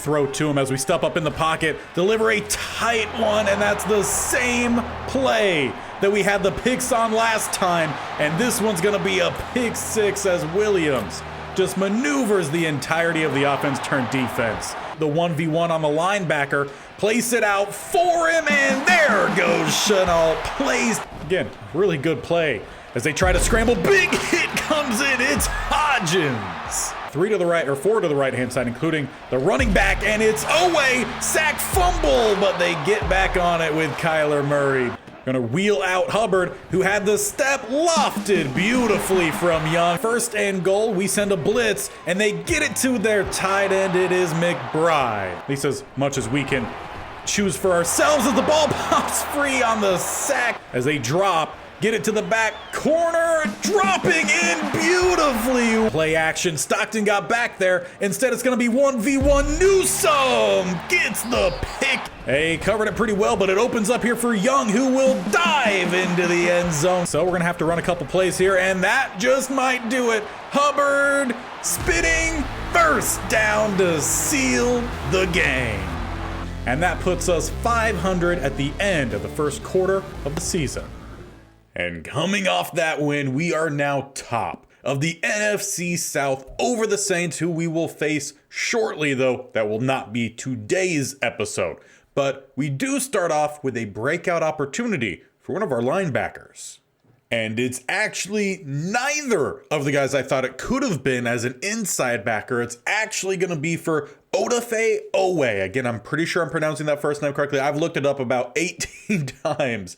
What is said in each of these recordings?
throw to him as we step up in the pocket, deliver a tight one, and that's the same play that we had the picks on last time, and this one's gonna be a pick six as Williams just maneuvers the entirety of the offense turn defense. The 1v1 on the linebacker, place it out for him, and there goes Chenault. Plays, again, really good play. As they try to scramble, big hit comes in, it's Hodgins. 4 to the right-hand side, including the running back, and it's away, sack fumble, but they get back on it with Kyler Murray. Gonna wheel out Hubbard, who had the step lofted beautifully from Young. First and goal, we send a blitz, and they get it to their tight end. It is McBride. At least as much as we can choose for ourselves as the ball pops free on the sack. As they drop, get it to the back corner, dropping in beautifully. Play action, Stockton got back there. Instead, it's gonna be 1v1. Newsome gets the pick. Hey, covered it pretty well, but it opens up here for Young, who will dive into the end zone. So we're gonna have to run a couple plays here, and that just might do it. Hubbard spinning, first down to seal the game. And that puts us 500 at the end of the first quarter of the season. And coming off that win, we are now top of the NFC South over the Saints, who we will face shortly, though that will not be today's episode. But we do start off with a breakout opportunity for one of our linebackers. And it's actually neither of the guys I thought it could have been as an inside backer. It's actually going to be for Odafe Owe. Again, I'm pretty sure I'm pronouncing that first name correctly. I've looked it up about 18 times.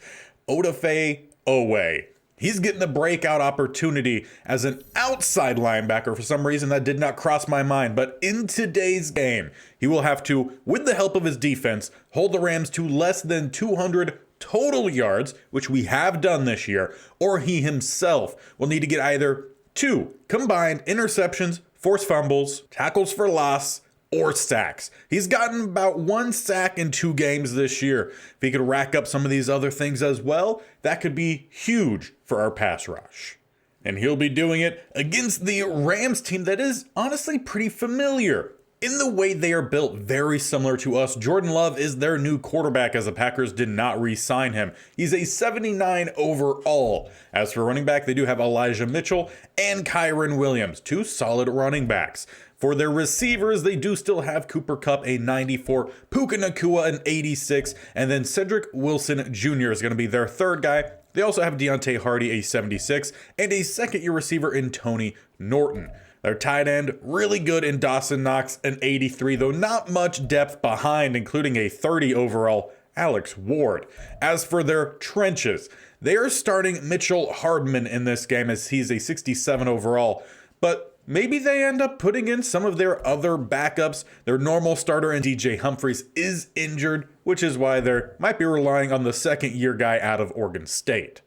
Odafe Owe. He's getting the breakout opportunity as an outside linebacker. For some reason, that did not cross my mind. But in today's game, he will have to, with the help of his defense, hold the Rams to less than 200 total yards, which we have done this year, or he himself will need to get either 2 combined interceptions, forced fumbles, tackles for loss, or sacks. He's gotten about 1 sack in 2 games this year. If he could rack up some of these other things as well, that could be huge for our pass rush. And he'll be doing it against the Rams team that is honestly pretty familiar in the way they are built, very similar to us. Jordan Love is their new quarterback, as the Packers did not re-sign him. He's a 79 overall. As for running back, they do have Elijah Mitchell and Kyron Williams, 2 solid running backs. For their receivers, they do still have Cooper Kupp, a 94, Puka Nacua, an 86, and then Cedric Wilson Jr. is going to be their 3rd guy. They also have Deontay Hardy, a 76, and a second-year receiver in Tony Norton. Their tight end, really good in Dawson Knox, an 83, though not much depth behind, including a 30 overall Alex Ward. As for their trenches, they are starting Mitchell Hardman in this game as he's a 67 overall, but maybe they end up putting in some of their other backups. Their normal starter in DJ Humphries is injured, which is why they might be relying on the second-year guy out of Oregon State.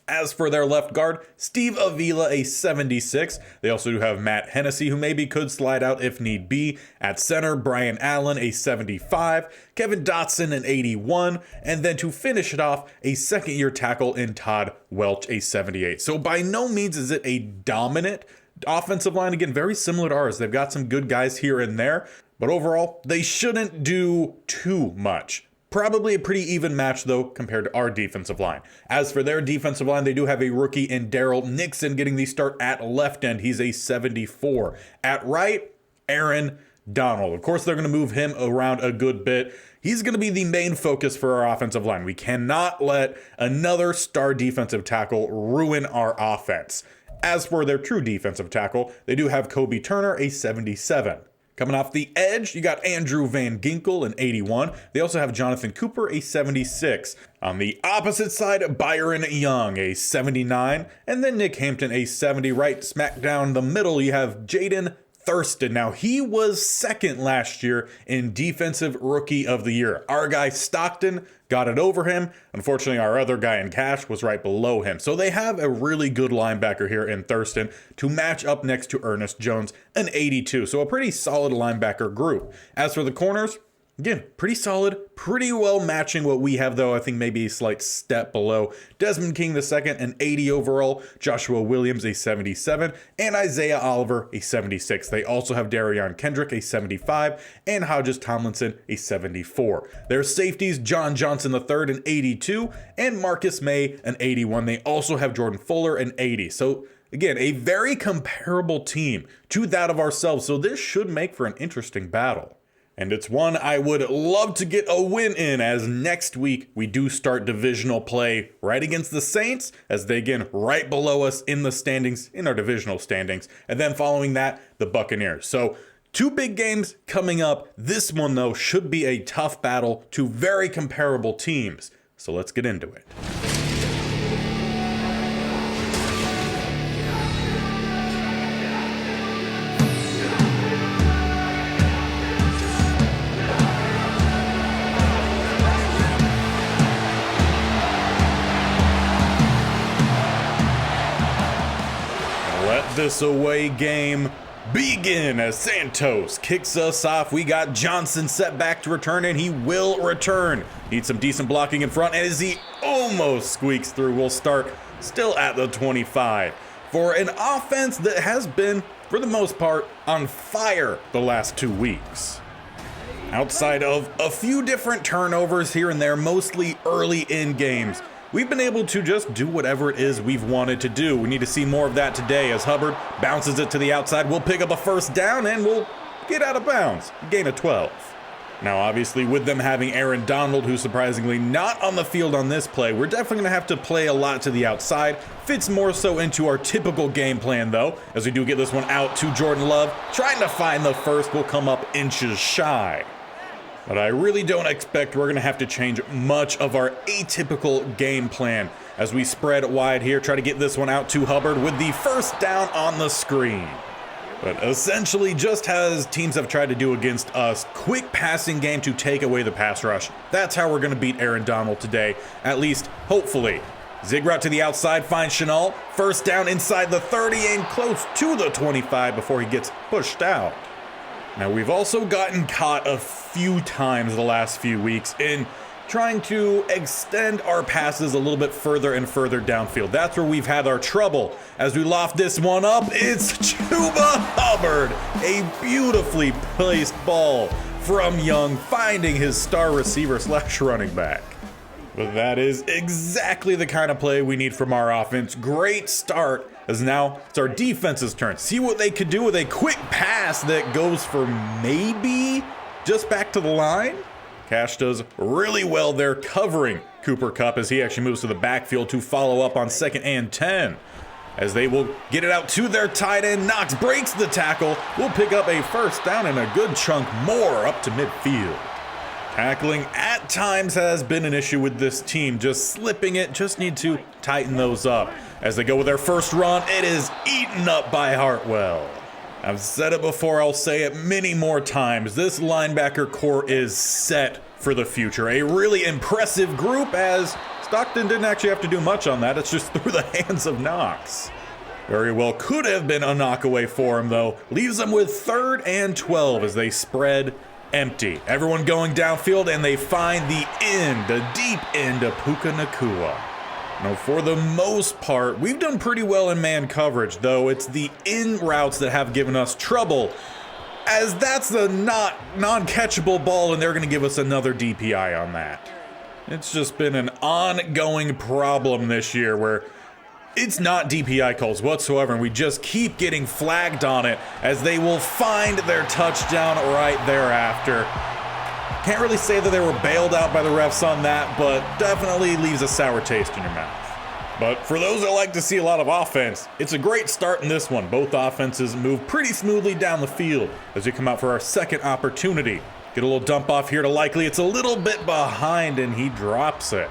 As for their left guard, Steve Avila, a 76. They also do have Matt Hennessy, who maybe could slide out if need be. At center, Brian Allen, a 75. Kevin Dotson, an 81. And then to finish it off, a second-year tackle in Todd Welch, a 78. So by no means is it a dominant offensive line. Again, very similar to ours. They've got some good guys here and there. But overall, they shouldn't do too much. Probably a pretty even match, though, compared to our defensive line. As for their defensive line, they do have a rookie in Daryl Nixon getting the start at left end. He's a 74. At right, Aaron Donald. Of course, they're going to move him around a good bit. He's going to be the main focus for our offensive line. We cannot let another star defensive tackle ruin our offense. As for their true defensive tackle, they do have Kobe Turner, a 77. Coming off the edge, you got Andrew Van Ginkel, an 81. They also have Jonathan Cooper, a 76. On the opposite side, Byron Young, a 79. And then Nick Hampton, a 70. Right smack down the middle, you have Jaden Thurston. Now, he was second last year in Defensive Rookie of the Year. Our guy Stockton got it over him. Unfortunately, our other guy in Cash was right below him. So they have a really good linebacker here in Thurston to match up next to Ernest Jones, an 82. So a pretty solid linebacker group. As for the corners, Again, pretty solid, pretty well matching what we have, though I think maybe a slight step below. Desmond King II, an 80 overall, Joshua Williams, a 77, and Isaiah Oliver, a 76. They also have Darion Kendrick, a 75, and Hodges Tomlinson, a 74. Their safeties, John Johnson III, an 82, and Marcus May, an 81. They also have Jordan Fuller, an 80. So again, a very comparable team to that of ourselves, so this should make for an interesting battle. And it's one I would love to get a win in, as next week we do start divisional play right against the Saints, as they again right below us in the standings, in our divisional standings. And then following that, the Buccaneers. So 2 big games coming up. This one, though, should be a tough battle to very comparable teams. So let's get into it. This away game begin as Santos kicks us off. We got Johnson set back to return, and he will return. Needs some decent blocking in front, and as he almost squeaks through, we'll start still at the 25 for an offense that has been, for the most part, on fire the last 2 weeks. Outside of a few different turnovers here and there, mostly early in games, we've been able to just do whatever it is we've wanted to do. We need to see more of that today as Hubbard bounces it to the outside. We'll pick up a first down and we'll get out of bounds. Gain of 12. Now, obviously, with them having Aaron Donald, who's surprisingly not on the field on this play, we're definitely going to have to play a lot to the outside. Fits more so into our typical game plan, though, as we do get this one out to Jordan Love. Trying to find the first, will come up inches shy. But I really don't expect we're going to have to change much of our atypical game plan as we spread wide here. Try to get this one out to Hubbard with the first down on the screen. But essentially, just as teams have tried to do against us, quick passing game to take away the pass rush. That's how we're going to beat Aaron Donald today, at least hopefully. Zig route to the outside, finds Chenal. First down inside the 30 and close to the 25 before he gets pushed out. Now, we've also gotten caught a few times the last few weeks in trying to extend our passes a little bit further and further downfield. That's where we've had our trouble. As we loft this one up, it's Chuba Hubbard. A beautifully placed ball from Young, finding his star receiver / running back. But that is exactly the kind of play we need from our offense. Great start, as now it's our defense's turn. See what they could do with a quick pass that goes for maybe just back to the line. Cash does really well there covering Cooper Kupp as he actually moves to the backfield to follow up on 2nd and 10. As they will get it out to their tight end. Knox breaks the tackle. We'll pick up a first down and a good chunk more up to midfield. Tackling at times has been an issue with this team. Just slipping it, just need to tighten those up. As they go with their first run, it is eaten up by Hartwell. I've said it before, I'll say it many more times. This linebacker core is set for the future. A really impressive group, as Stockton didn't actually have to do much on that. It's just through the hands of Knox. Very well could have been a knockaway for him, though. Leaves them with 3rd and 12 as they spread empty. Everyone going downfield, and they find the deep end of Puka Nacua. Now, for the most part, we've done pretty well in man coverage, though it's the in routes that have given us trouble, as that's the non-catchable ball, and they're going to give us another DPI on that. It's just been an ongoing problem this year where it's not DPI calls whatsoever, and we just keep getting flagged on it as they will find their touchdown right thereafter. Can't really say that they were bailed out by the refs on that, but definitely leaves a sour taste in your mouth. But for those that like to see a lot of offense, it's a great start in this one. Both offenses move pretty smoothly down the field as we come out for our second opportunity. Get a little dump off here to Likely. It's a little bit behind, and he drops it.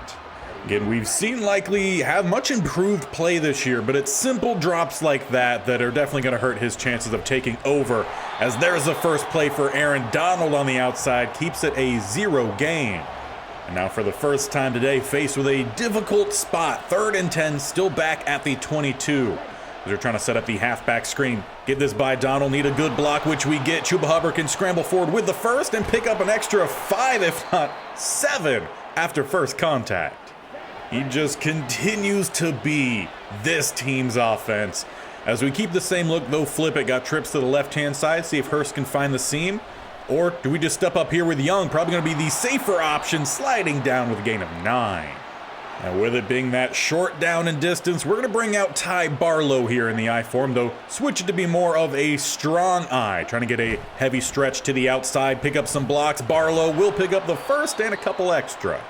Again, we've seen Likely have much improved play this year, but it's simple drops like that are definitely going to hurt his chances of taking over, as there's the first play for Aaron Donald on the outside, keeps it a 0 gain. And now for the first time today, faced with a difficult spot, 3rd and 10, still back at the 22. They're trying to set up the halfback screen. Get this by Donald, need a good block, which we get. Chuba Hubbard can scramble forward with the first and pick up an extra 5, if not 7, after first contact. He just continues to be this team's offense. As we keep the same look, though, flip it, got trips to the left-hand side, see if Hurst can find the seam. Or do we just step up here with Young? Probably going to be the safer option, sliding down with a gain of 9. And with it being that short down and distance, we're going to bring out Ty Barlow here in the I form, though switch it to be more of a strong I. Trying to get a heavy stretch to the outside, pick up some blocks. Barlow will pick up the first and a couple extra.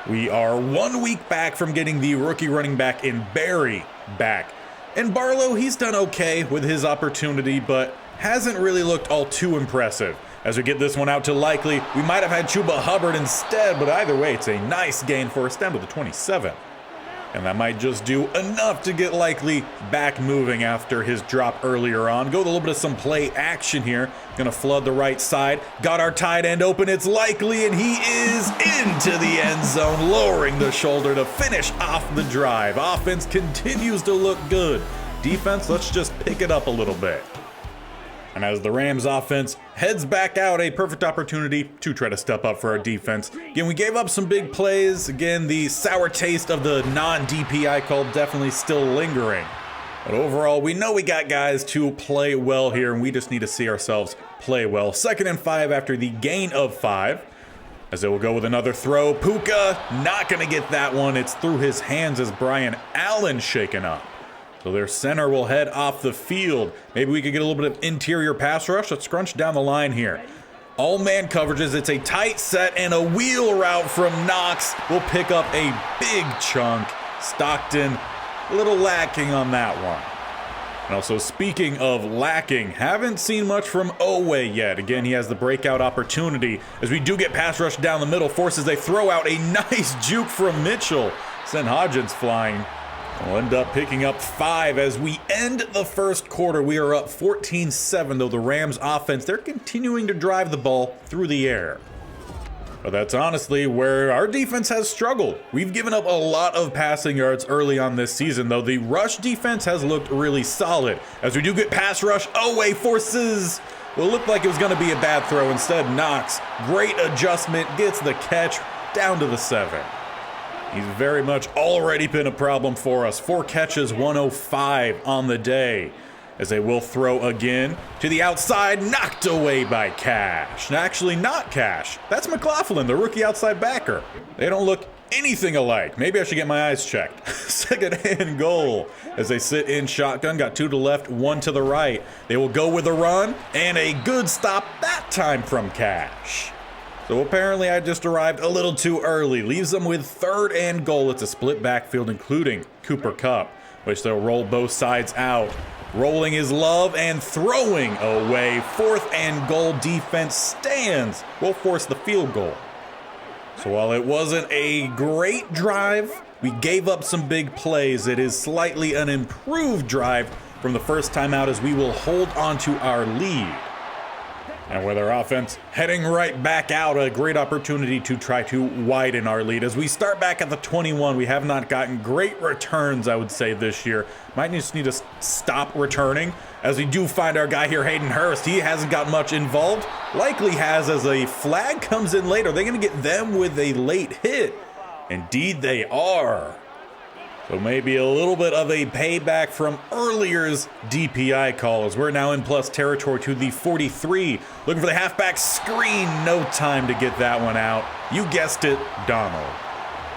We are 1 week back from getting the rookie running back in Barry back. And Barlow, he's done okay with his opportunity, but hasn't really looked all too impressive. As we get this one out to Likely, we might have had Chuba Hubbard instead, but either way, it's a nice gain for us down to the 27. And that might just do enough to get Likely back moving after his drop earlier on. Go with a little bit of some play action here. Gonna flood the right side. Got our tight end open. It's Likely, and he is into the end zone, lowering the shoulder to finish off the drive. Offense continues to look good. Defense, let's just pick it up a little bit. And as the Rams offense heads back out, a perfect opportunity to try to step up for our defense. Again, we gave up some big plays. Again, the sour taste of the non-DPI call definitely still lingering. But overall, we know we got guys to play well here, and we just need to see ourselves play well. 2nd and 5 after the gain of 5. As they will go with another throw. Puka not going to get that one. It's through his hands as Brian Allen shaken up. So their center will head off the field. Maybe we could get a little bit of interior pass rush. Let's scrunch down the line here. All man coverages. It's a tight set and a wheel route from Knox. We'll pick up a big chunk. Stockton, a little lacking on that one. And also, speaking of lacking, haven't seen much from Owe yet. Again, he has the breakout opportunity. As we do get pass rush down the middle, forces a throw out. A nice juke from Mitchell. Send Hodgins flying. We'll end up picking up 5 as we end the first quarter. We are up 14-7, though the Rams offense, they're continuing to drive the ball through the air. But that's honestly where our defense has struggled. We've given up a lot of passing yards early on this season, though the rush defense has looked really solid. As we do get pass rush, Owe forces what looked like it was going to be a bad throw. Instead, Knox, great adjustment, gets the catch down to the 7. He's very much already been a problem for us. 4 catches, 105 on the day. As they will throw again to the outside, knocked away by Cash. Actually, not Cash. That's McLaughlin, the rookie outside backer. They don't look anything alike. Maybe I should get my eyes checked. 2nd and goal. As they sit in shotgun, got 2 to the left, 1 to the right. They will go with a run, and a good stop that time from Cash. So apparently I just arrived a little too early. Leaves them with 3rd and goal. It's a split backfield, including Cooper Kupp, which they'll roll both sides out. Rolling is Love and throwing away. 4th and goal. Defense stands. Will force the field goal. So while it wasn't a great drive, we gave up some big plays. It is slightly an improved drive from the first time out as we will hold on to our lead. And with our offense heading right back out, a great opportunity to try to widen our lead. As we start back at the 21, we have not gotten great returns, I would say, this year. Might just need to stop returning. As we do find our guy here, Hayden Hurst. He hasn't got much involved. Likely has, as a flag comes in later. They're going to get them with a late hit. Indeed they are. So maybe a little bit of a payback from earlier's DPI call as we're now in plus territory to the 43. Looking for the halfback screen. No time to get that one out. You guessed it, Donald.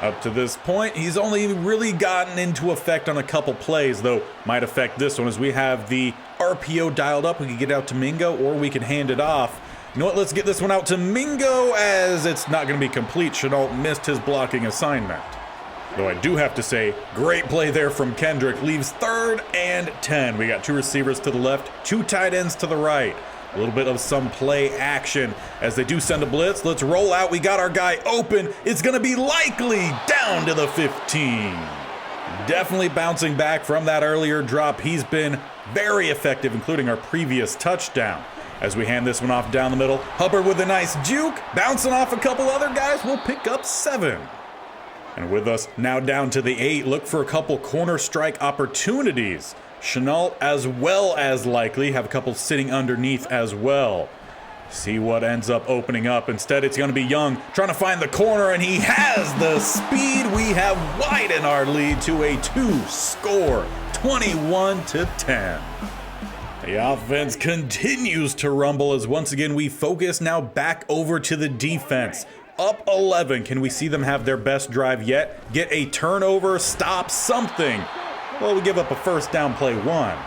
Up to this point, he's only really gotten into effect on a couple plays, though might affect this one as we have the RPO dialed up. We can get out to Mingo or we can hand it off. You know what? Let's get this one out to Mingo as it's not going to be complete. Chenault missed his blocking assignment. Though I do have to say, great play there from Kendrick. Leaves 3rd and 10. We got 2 receivers to the left, 2 tight ends to the right. A little bit of some play action as they do send a blitz. Let's roll out. We got our guy open. It's going to be Likely down to the 15. Definitely bouncing back from that earlier drop. He's been very effective, including our previous touchdown. As we hand this one off down the middle, Hubbard with a nice juke. Bouncing off a couple other guys. We'll pick up 7. And with us now down to the 8, look for a couple corner strike opportunities. Chenault as well as likely. Have a couple sitting underneath as well. See what ends up opening up. Instead, it's going to be Young trying to find the corner, and he has the speed. We have widened our lead to a 2-score, 21-10. The offense continues to rumble as once again we focus now back over to the defense. Up 11. Can we see them have their best drive yet? Get a turnover, stop something. Well, we give up a first down play 1.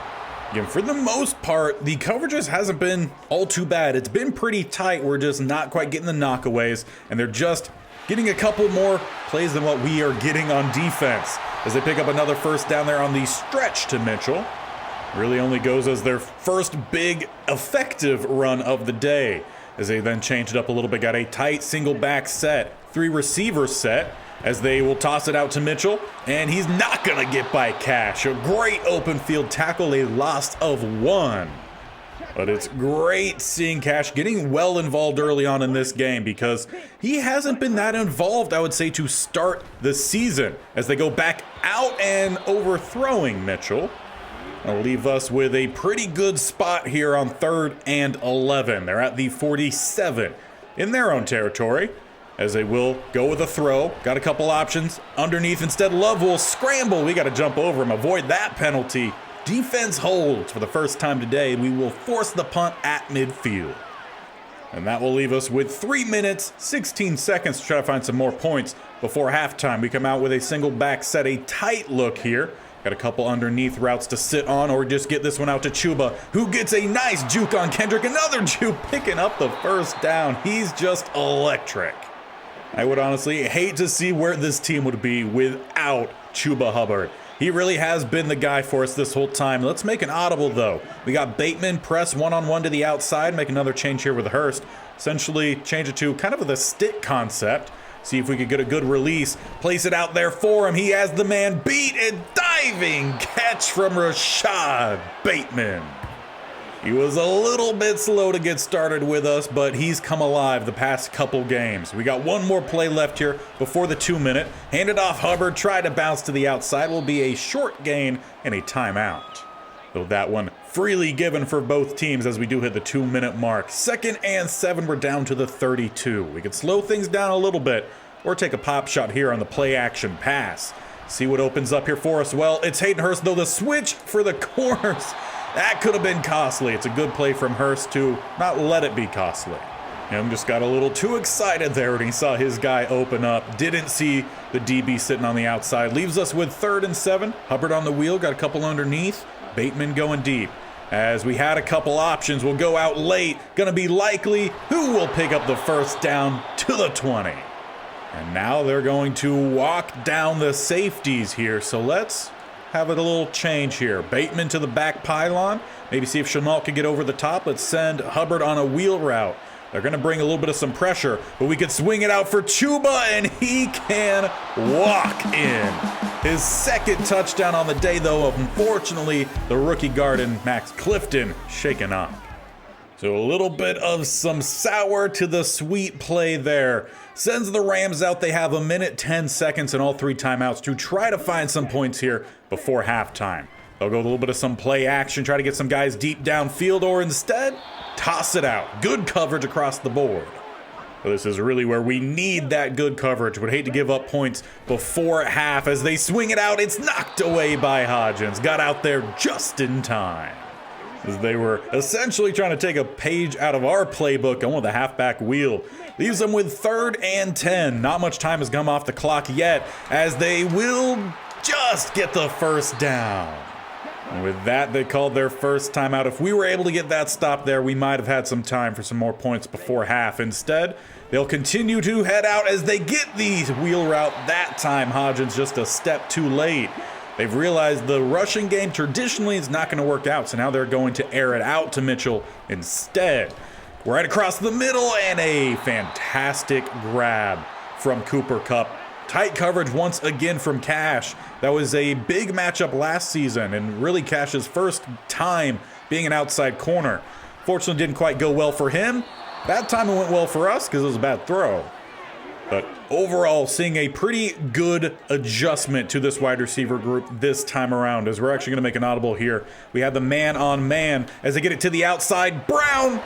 Again, for the most part, the coverage just hasn't been all too bad. It's been pretty tight. We're just not quite getting the knockaways, and they're just getting a couple more plays than what we are getting on defense. As they pick up another first down there on the stretch to Mitchell. Really only goes as their first big effective run of the day. As they then change it up a little bit, got a tight single back set, 3 receiver set. As they will toss it out to Mitchell, and he's not going to get by Cash. A great open field tackle, a loss of 1. But it's great seeing Cash getting well involved early on in this game because he hasn't been that involved, I would say, to start the season. As they go back out and overthrowing Mitchell. That'll leave us with a pretty good spot here on 3rd and 11. They're at the 47 in their own territory. As they will go with a throw. Got a couple options. Underneath instead, Love will scramble. We got to jump over him, avoid that penalty. Defense holds for the first time today. We will force the punt at midfield. And that will leave us with 3 minutes, 16 seconds to try to find some more points before halftime. We come out with a single back set, a tight look here. Got a couple underneath routes to sit on, or just get this one out to Chuba, who gets a nice juke on Kendrick. Another juke picking up the first down. He's just electric. I would honestly hate to see where this team would be without Chuba Hubbard. He really has been the guy for us this whole time. Let's make an audible, though. We got Bateman press one-on-one to the outside. Make another change here with Hurst. Essentially change it to kind of the stick concept. See if we could get a good release. Place it out there for him. He has the man beat. And diving catch from Rashad Bateman. He was a little bit slow to get started with us, but he's come alive the past couple games. We got one more play left here before the 2-minute. Hand it off Hubbard, try to bounce to the outside. Will be a short gain and a timeout. Though that one freely given for both teams as we do hit the 2-minute mark. 2nd and 7, we're down to the 32. We could slow things down a little bit or take a pop shot here on the play action pass. See what opens up here for us. Well, it's Hayden Hurst, though the switch for the corners. That could have been costly. It's a good play from Hurst to not let it be costly. Him just got a little too excited there when he saw his guy open up. Didn't see the DB sitting on the outside. Leaves us with 3rd and 7. Hubbard on the wheel, got a couple underneath. Bateman going deep. As we had a couple options, we'll go out late. Gonna be likely who will pick up the first down to the 20. And now they're going to walk down the safeties here. So let's have it a little change here. Bateman to the back pylon. Maybe see if Chenault can get over the top. Let's send Hubbard on a wheel route. They're going to bring a little bit of some pressure, but we could swing it out for Chuba, and he can walk in. His 2nd touchdown on the day, though. Unfortunately, the rookie guard and Max Clifton shaken up. So a little bit of some sour to the sweet play there. Sends the Rams out. They have 1 minute, 10 seconds, and all 3 timeouts to try to find some points here before halftime. They'll go with a little bit of some play action, try to get some guys deep downfield, or instead, toss it out. Good coverage across the board. So this is really where we need that good coverage. Would hate to give up points before half. As they swing it out, it's knocked away by Hodgins. Got out there just in time. As they were essentially trying to take a page out of our playbook on with a halfback wheel. Leaves them with 3rd and 10. Not much time has come off the clock yet, as they will just get the first down. And with that, they called their first timeout. If we were able to get that stop there, we might have had some time for some more points before half. Instead, they'll continue to head out as they get the wheel route. That time, Hodgins just a step too late. They've realized the rushing game traditionally is not going to work out, so now they're going to air it out to Mitchell instead. Right across the middle, and a fantastic grab from Cooper Kupp. Tight coverage once again from Cash. That was a big matchup last season, and really Cash's first time being an outside corner. Fortunately, didn't quite go well for him. That time it went well for us because it was a bad throw. But overall, seeing a pretty good adjustment to this wide receiver group this time around, as we're actually going to make an audible here. We have the man-on-man as they get it to the outside. Brown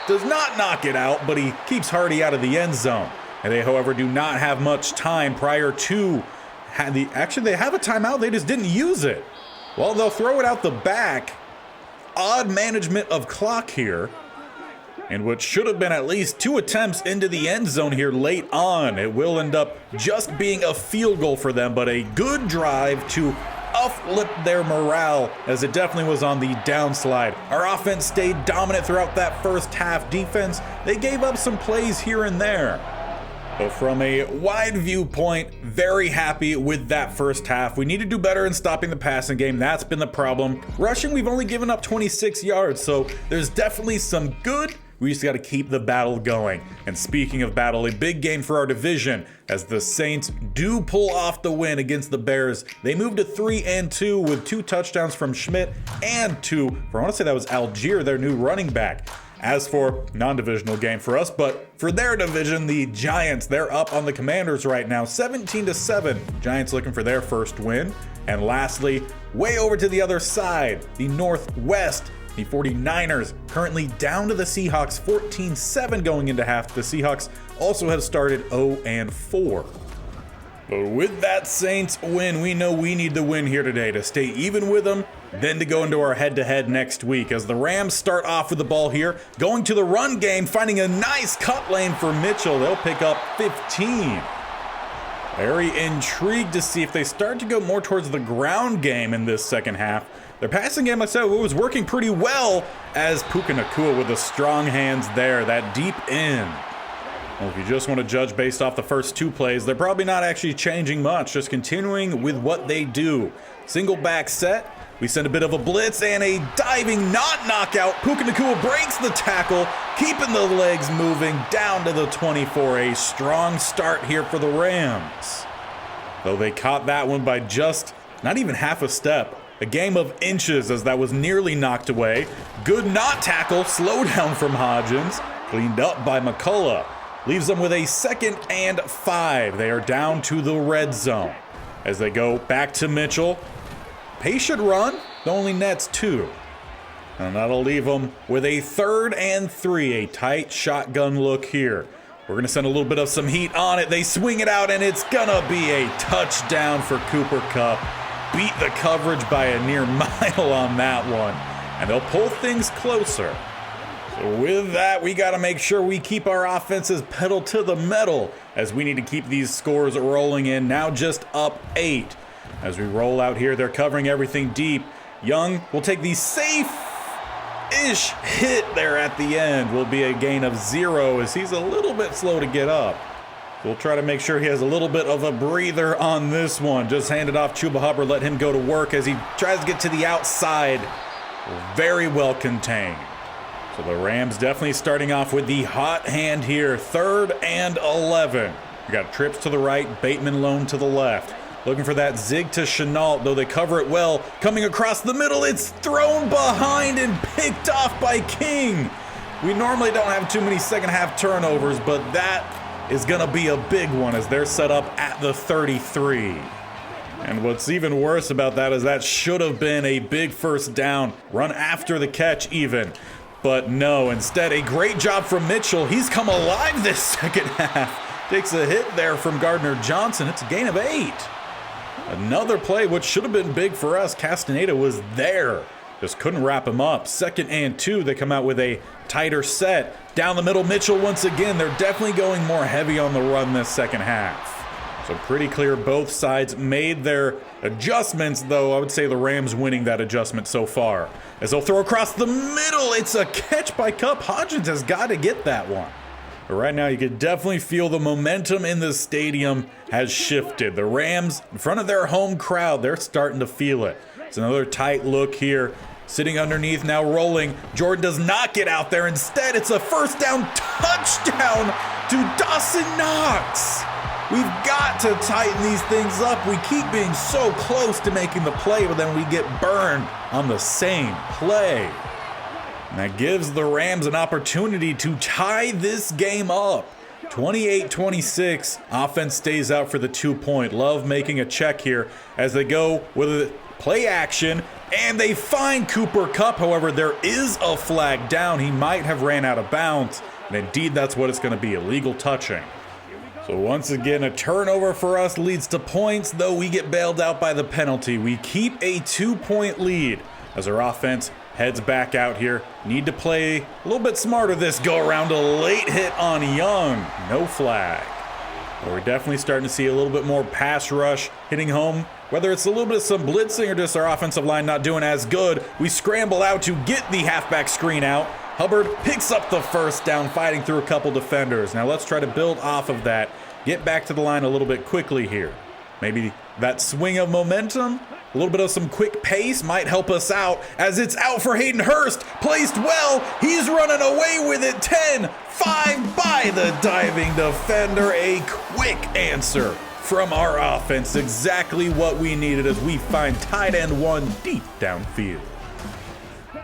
does not knock it out, but he keeps Hardy out of the end zone. And they, however, do not have much time prior to actually, they have a timeout. They just didn't use it. Well, they'll throw it out the back. Odd management of clock here. And what should have been at least 2 attempts into the end zone here late on. It will end up just being a field goal for them, but a good drive to uplift their morale, as it definitely was on the downslide. Our offense stayed dominant throughout that first half. Defense, they gave up some plays here and there. But from a wide viewpoint, very happy with that first half. We need to do better in stopping the passing game. That's been the problem. Rushing, we've only given up 26 yards, so there's definitely some good. We just got to keep the battle going. And speaking of battle, a big game for our division as the Saints do pull off the win against the Bears. They moved to 3-2 with 2 touchdowns from Schmidt and 2 from, I want to say that was Algier, their new running back. As for non-divisional game for us, but for their division, the Giants, they're up on the Commanders right now, 17-7. Giants looking for their first win. And lastly, way over to the other side, the Northwest, the 49ers currently down to the Seahawks, 14-7 going into half. The Seahawks also have started 0-4. But with that Saints win, we know we need the win here today to stay even with them, then to go into our head-to-head next week as the Rams start off with the ball here, going to the run game, finding a nice cut lane for Mitchell. They'll pick up 15. Very intrigued to see if they start to go more towards the ground game in this second half. Their passing game, like I said, was working pretty well as Puka Nacua with the strong hands there, that deep in. Well, if you just want to judge based off the first 2 plays, they're probably not actually changing much, just continuing with what they do. Single back set, we send a bit of a blitz and a diving not knockout. Puka Nacua breaks the tackle, keeping the legs moving down to the 24. A strong start here for the Rams. Though they caught that one by just not even half a step. A game of inches as that was nearly knocked away. Good not tackle, slow down from Hodgins. Cleaned up by McCullough. Leaves them with a 2nd and 5. They are down to the red zone. As they go back to Mitchell. Patient run, only nets 2. And that'll leave them with a 3rd and 3. A tight shotgun look here. We're going to send a little bit of some heat on it. They swing it out and it's going to be a touchdown for Cooper Kupp. Beat the coverage by a near mile on that one. And they'll pull things closer. So with that, we got to make sure we keep our offenses pedal to the metal as we need to keep these scores rolling in. Now just up 8. As we roll out here, they're covering everything deep. Young will take the safe-ish hit there at the end. Will be a gain of 0 as he's a little bit slow to get up. We'll try to make sure he has a little bit of a breather on this one. Just hand it off Chuba Hubbard, let him go to work as he tries to get to the outside. Very well contained. So the Rams definitely starting off with the hot hand here. 3rd and 11. We got trips to the right, Bateman lone to the left. Looking for that zig to Chenault, though they cover it well. Coming across the middle, it's thrown behind and picked off by King. We normally don't have too many second half turnovers, but that is going to be a big one as they're set up at the 33. And what's even worse about that is that should have been a big first down, run after the catch even. But no, instead a great job from Mitchell. He's come alive this second half. Takes a hit there from Gardner Johnson. It's a gain of 8. Another play, which should have been big for us. Castaneda was there. Just couldn't wrap him up. 2nd and 2. They come out with a tighter set. Down the middle, Mitchell once again. They're definitely going more heavy on the run this second half. So pretty clear both sides made their adjustments, though I would say the Rams winning that adjustment so far. As they'll throw across the middle. It's a catch by Kupp. Hodgins has got to get that one. But right now you can definitely feel the momentum in the stadium has shifted. The Rams, in front of their home crowd, they're starting to feel it. It's another tight look here. Sitting underneath, now rolling. Jordan does not get out there. Instead, it's a first down touchdown to Dawson Knox. We've got to tighten these things up. We keep being so close to making the play, but then we get burned on the same play. And that gives the Rams an opportunity to tie this game up. 28-26. Offense stays out for the 2-point. Love making a check here as they go with a play action, and they find Cooper Kupp. However, there is a flag down. He might have ran out of bounds, and indeed that's what it's going to be, illegal touching. So once again, a turnover for us leads to points, though we get bailed out by the penalty. We keep a 2-point lead as our offense heads back out here. Need to play a little bit smarter this go around. A late hit on Young. No flag. But we're definitely starting to see a little bit more pass rush hitting home. Whether it's a little bit of some blitzing or just our offensive line not doing as good, we scramble out to get the halfback screen out. Hubbard picks up the first down, fighting through a couple defenders. Now let's try to build off of that. Get back to the line a little bit quickly here. Maybe that swing of momentum, a little bit of some quick pace might help us out as it's out for Hayden Hurst. Placed well. He's running away with it. 10-5 by the diving defender. A quick answer from our offense. Exactly what we needed as we find tight end one deep downfield.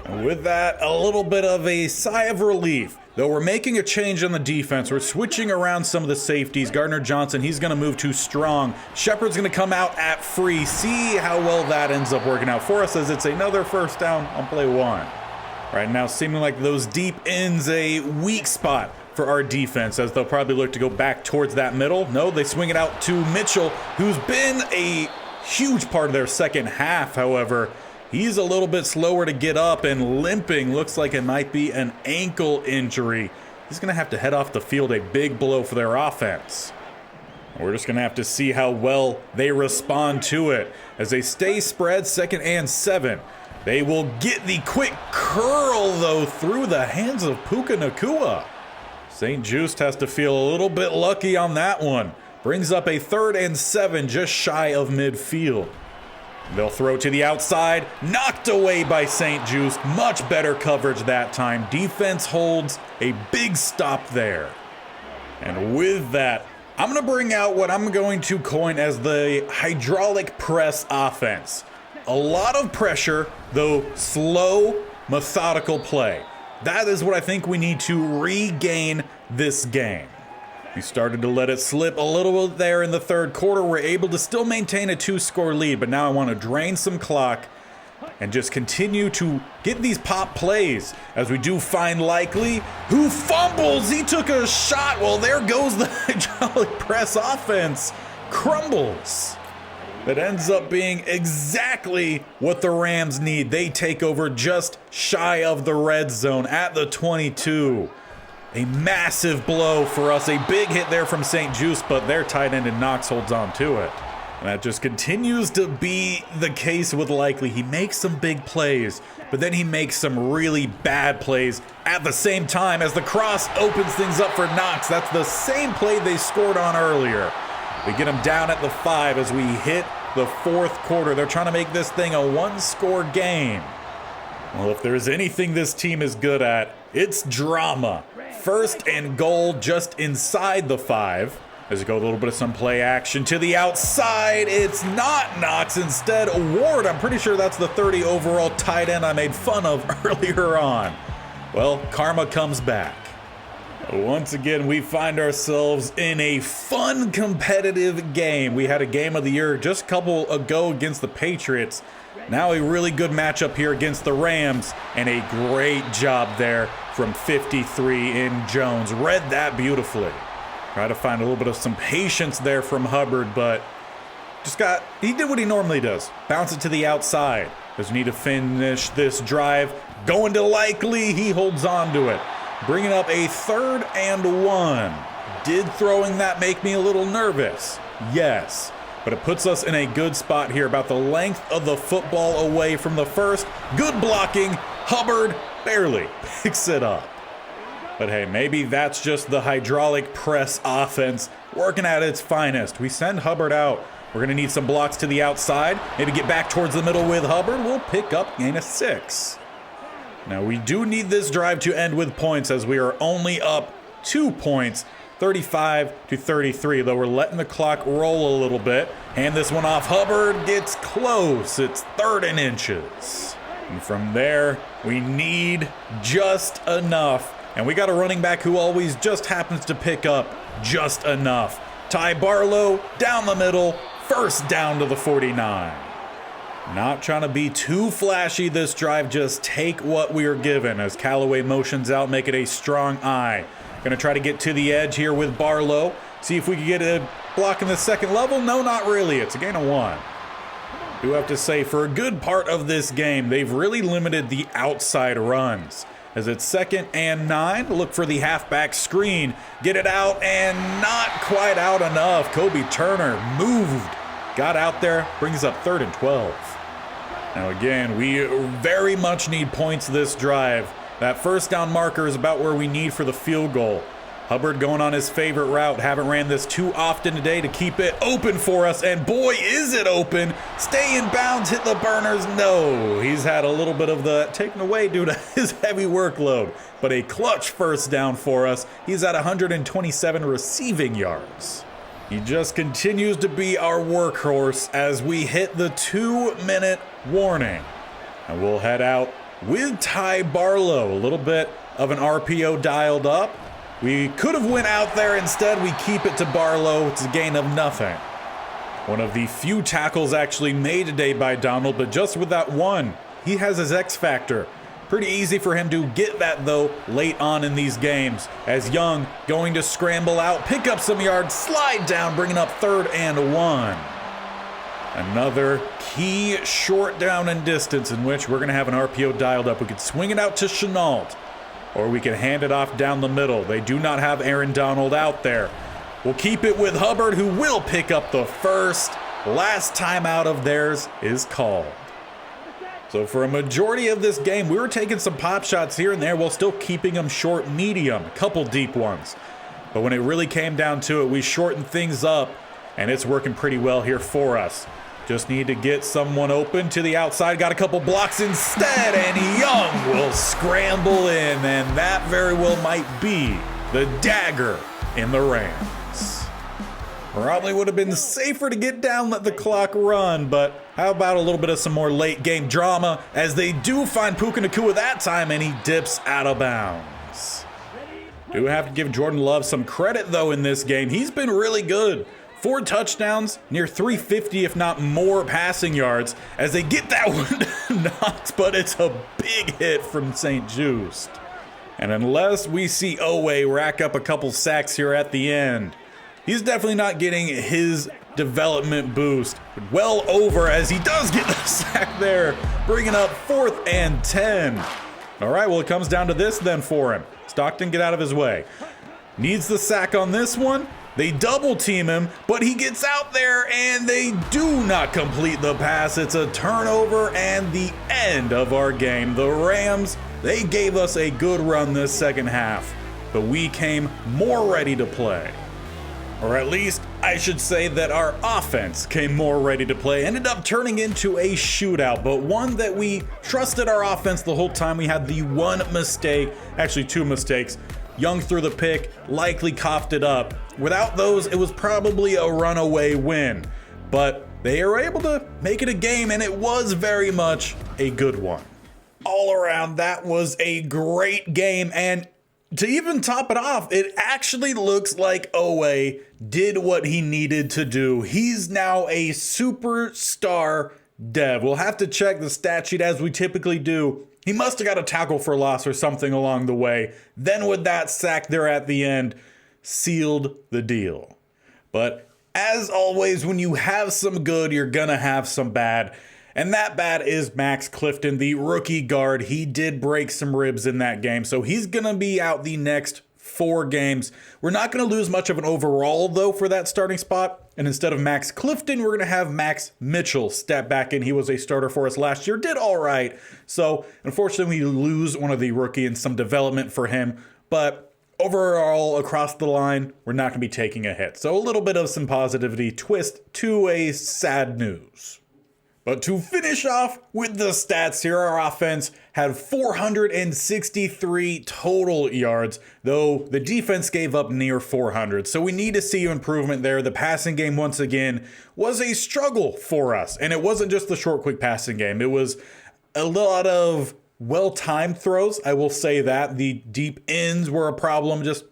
And with that, a little bit of a sigh of relief. Though we're making a change on the defense. We're switching around some of the safeties. Gardner Johnson, he's going to move too strong. Shepard's going to come out at free. See how well that ends up working out for us as it's another first down on play 1. Right now, seeming like those deep ends a weak spot for our defense as they'll probably look to go back towards that middle. No, they swing it out to Mitchell, who's been a huge part of their second half. However, he's a little bit slower to get up and limping. Looks like it might be an ankle injury. He's going to have to head off the field, a big blow for their offense. We're just going to have to see how well they respond to it. As they stay spread, 2nd and 7. They will get the quick curl, though, through the hands of Puka Nacua. St. Just has to feel a little bit lucky on that one. Brings up a 3rd and 7, just shy of midfield. They'll throw to the outside, knocked away by St. Just. Much better coverage that time. Defense holds a big stop there. And with that, I'm going to bring out what I'm going to coin as the hydraulic press offense. A lot of pressure, though slow, methodical play. That is what I think we need to regain this game. We started to let it slip a little bit there in the 3rd quarter. We're able to still maintain a 2-score lead, but now I want to drain some clock and just continue to get these pop plays as we do find Likely, who fumbles. He took a shot. Well, there goes the hydraulic press offense. Crumbles. That ends up being exactly what the Rams need. They take over just shy of the red zone at the 22. A massive blow for us. A big hit there from St. Just, but their tight end and Knox holds on to it. And that just continues to be the case with Likely. He makes some big plays, but then he makes some really bad plays at the same time as the cross opens things up for Knox. That's the same play they scored on earlier. We get him down at the 5 as we hit the 4th quarter. They're trying to make this thing a 1-score game. Well, if there's anything this team is good at, it's drama. 1st and goal just inside the 5. As we go a little bit of some play action to the outside. It's not Knox, instead Ward. I'm pretty sure that's the 30 overall tight end I made fun of earlier on. Well, karma comes back. Once again, we find ourselves in a fun, competitive game. We had a game of the year just a couple ago against the Patriots. Now a really good matchup here against the Rams, and a great job there from 53 in Jones. Read that beautifully. Try to find a little bit of some patience there from Hubbard, but he did what he normally does. Bounce it to the outside. As we need to finish this drive. Going to Likely, he holds on to it. Bringing up a 3rd and 1. Did throwing that make me a little nervous? Yes. But it puts us in a good spot here, about the length of the football away from the 1st. Good blocking. Hubbard barely picks it up. But hey, maybe that's just the hydraulic press offense working at its finest. We send Hubbard out. We're going to need some blocks to the outside. Maybe get back towards the middle with Hubbard. We'll pick up gain of 6. Now we do need this drive to end with points as we are only up 2 points, 35-33, though we're letting the clock roll a little bit. Hand this one off. Hubbard gets close. It's 3rd and inches. And from there, we need just enough. And we got a running back who always just happens to pick up just enough. Ty Barlow down the middle, first down to the 49. Not trying to be too flashy this drive, just take what we are given as Callaway motions out, make it a strong eye. Gonna try to get to the edge here with Barlow. See if we can get a block in the second level. No, not really. It's a gain of 1. Do have to say, for a good part of this game, they've really limited the outside runs. As it's 2nd and 9, look for the halfback screen. Get it out and not quite out enough. Kobe Turner moved, got out there, brings up 3rd and 12. Now again, we very much need points this drive. That first down marker is about where we need for the field goal. Hubbard going on his favorite route. Haven't ran this too often today to keep it open for us. And boy, is it open. Stay in bounds, hit the burners. No, he's had a little bit of the taken away due to his heavy workload. But a clutch first down for us. He's at 127 receiving yards. He just continues to be our workhorse as we hit the 2-minute warning. And we'll head out with Ty Barlow. A little bit of an RPO dialed up. We could have went out there. Instead, we keep it to Barlow. It's a gain of nothing. One of the few tackles actually made today by Donald, but just with that one, he has his X factor. Pretty easy for him to get that, though, late on in these games. As Young going to scramble out, pick up some yards, slide down, bringing up 3rd and 1. Another key short down and distance in which we're going to have an RPO dialed up. We could swing it out to Chenault, or we can hand it off down the middle. They do not have Aaron Donald out there. We'll keep it with Hubbard, who will pick up the first. Last time out of theirs is called. So for a majority of this game, we were taking some pop shots here and there while still keeping them short medium, a couple deep ones. But when it really came down to it, we shortened things up, and it's working pretty well here for us. Just need to get someone open to the outside. Got a couple blocks instead, and Young will scramble in, and that very well might be the dagger in the Rams. Probably would have been safer to get down, let the clock run, but how about a little bit of some more late game drama as they do find Puka Nacua that time, and he dips out of bounds. Do have to give Jordan Love some credit, though, in this game. He's been really good. 4 touchdowns, near 350, if not more, passing yards as they get that one knocked, but it's a big hit from St. Just. And unless we see Owe rack up a couple sacks here at the end, he's definitely not getting his development boost. Well over as he does get the sack there, bringing up 4th and 10. All right, well, it comes down to this then for him. Stockton, get out of his way. Needs the sack on this one. They double team him, but he gets out there and they do not complete the pass. It's a turnover and the end of our game. The Rams, they gave us a good run this second half, but we came more ready to play. Or at least I should say that our offense came more ready to play. Ended up turning into a shootout, but one that we trusted our offense the whole time. We had the one mistake, actually 2 mistakes. Young threw the pick, likely coughed it up. Without those, it was probably a runaway win. But they were able to make it a game, and it was very much a good one. All around, that was a great game, and to even top it off, it actually looks like Owe did what he needed to do. He's now a superstar dev. We'll have to check the stat sheet as we typically do. He must have got a tackle for loss or something along the way. Then with that sack there at the end, sealed the deal. But as always, when you have some good, you're gonna have some bad. And that bad is Max Clifton, the rookie guard. He did break some ribs in that game, so he's gonna be out the next 4 games. We're not gonna lose much of an overall, though, for that starting spot. And instead of Max Clifton, we're gonna have Max Mitchell step back in. He was a starter for us last year, did all right. So unfortunately, we lose one of the rookie and some development for him. But overall, across the line, we're not gonna be taking a hit. So a little bit of some positivity twist to a sad news. But to finish off with the stats here, our offense had 463 total yards, though the defense gave up near 400. So we need to see improvement there. The passing game, once again, was a struggle for us. And it wasn't just the short, quick passing game. It was a lot of well-timed throws. I will say that. The deep ends were a problem, just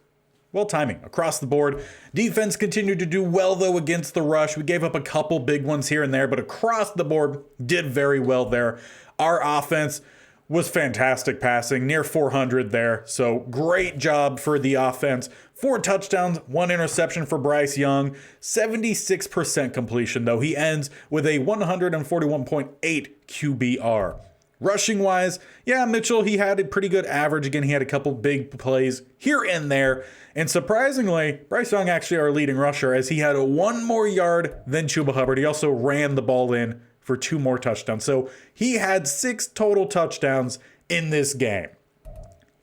well, timing across the board. Defense continued to do well, though, against the rush. We gave up a couple big ones here and there, but across the board, did very well there. Our offense was fantastic passing, near 400 there. So great job for the offense. 4 touchdowns, 1 interception for Bryce Young. 76% completion, though. He ends with a 141.8 QBR. Rushing wise, yeah, Mitchell, he had a pretty good average. Again, he had a couple big plays here and there. And surprisingly, Bryce Young actually our leading rusher, as he had 1 more yard than Chuba Hubbard. He also ran the ball in for 2 more touchdowns. So he had 6 total touchdowns in this game.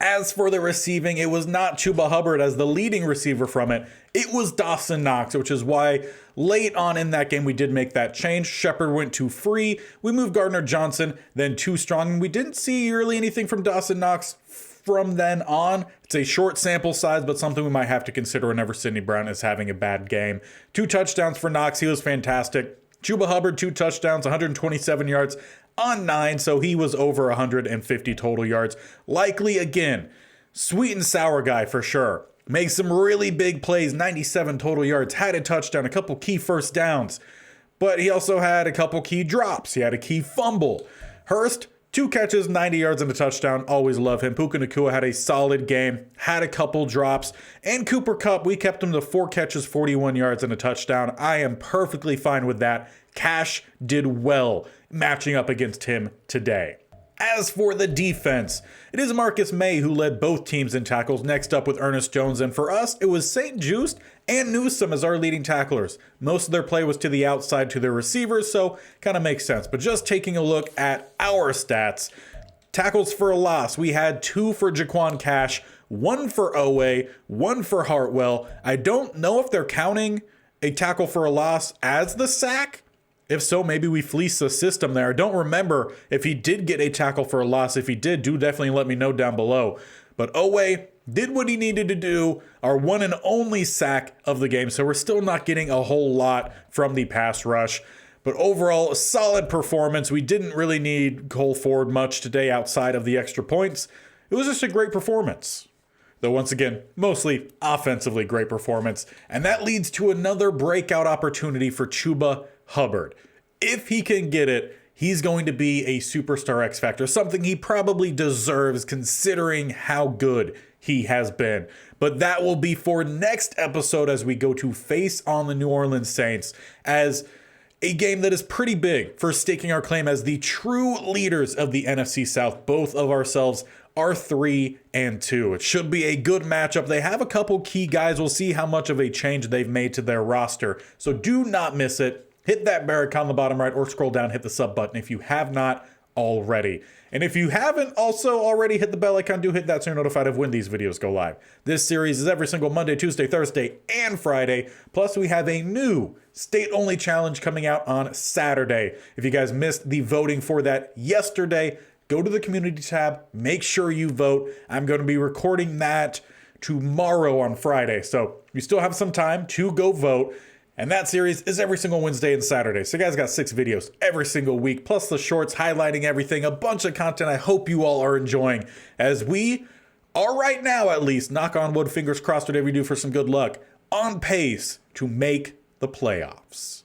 As for the receiving, it was not Chuba Hubbard as the leading receiver from it. It was Dawson Knox, which is why late on in that game we did make that change. Shepard went to free. We moved Gardner Johnson, then too strong. And we didn't see really anything from Dawson Knox from then on. It's a short sample size, but something we might have to consider whenever Sidney Brown is having a bad game. 2 touchdowns for Knox. He was fantastic. Chuba Hubbard, 2 touchdowns, 127 yards on 9, so he was over 150 total yards. Likely, again, sweet and sour guy for sure. Makes some really big plays, 97 total yards, had a touchdown, a couple key first downs. But he also had a couple key drops. He had a key fumble. Hurst, 2 catches, 90 yards and a touchdown. Always love him. Puka Nacua had a solid game, had a couple drops. And Cooper Kupp, we kept him to 4 catches, 41 yards and a touchdown. I am perfectly fine with that. Cash did well matching up against him today. As for the defense, it is Marcus May who led both teams in tackles, next up with Ernest Jones. And for us, it was St. Juste and Newsome as our leading tacklers. Most of their play was to the outside to their receivers, so kind of makes sense. But just taking a look at our stats, tackles for a loss, we had 2 for Jaquan Cash, 1 for Owe, 1 for Hartwell. I don't know if they're counting a tackle for a loss as the sack. If so, maybe we fleeced the system there. I don't remember if he did get a tackle for a loss. If he did, do definitely let me know down below. But Owe did what he needed to do, our one and only sack of the game. So we're still not getting a whole lot from the pass rush. But overall, a solid performance. We didn't really need Cole Ford much today outside of the extra points. It was just a great performance. Though once again, mostly offensively great performance. And that leads to another breakout opportunity for Chuba Hubbard. If he can get it, he's going to be a superstar X Factor, something he probably deserves considering how good he has been. But that will be for next episode as we go to face on the New Orleans Saints, as a game that is pretty big for staking our claim as the true leaders of the NFC South. Both of ourselves are 3-2. It should be a good matchup. They have a couple key guys. We'll see how much of a change they've made to their roster. So do not miss it. Hit that bell icon on the bottom right or scroll down, hit the sub button if you have not already. And if you haven't also already hit the bell icon, do hit that so you're notified of when these videos go live. This series is every single Monday, Tuesday, Thursday, and Friday. Plus, we have a new state-only challenge coming out on Saturday. If you guys missed the voting for that yesterday, go to the community tab, make sure you vote. I'm going to be recording that tomorrow on Friday. So you still have some time to go vote. And that series is every single Wednesday and Saturday. So you guys got 6 videos every single week, plus the shorts highlighting everything, a bunch of content I hope you all are enjoying, as we are right now, at least, knock on wood, fingers crossed, whatever you do for some good luck, on pace to make the playoffs.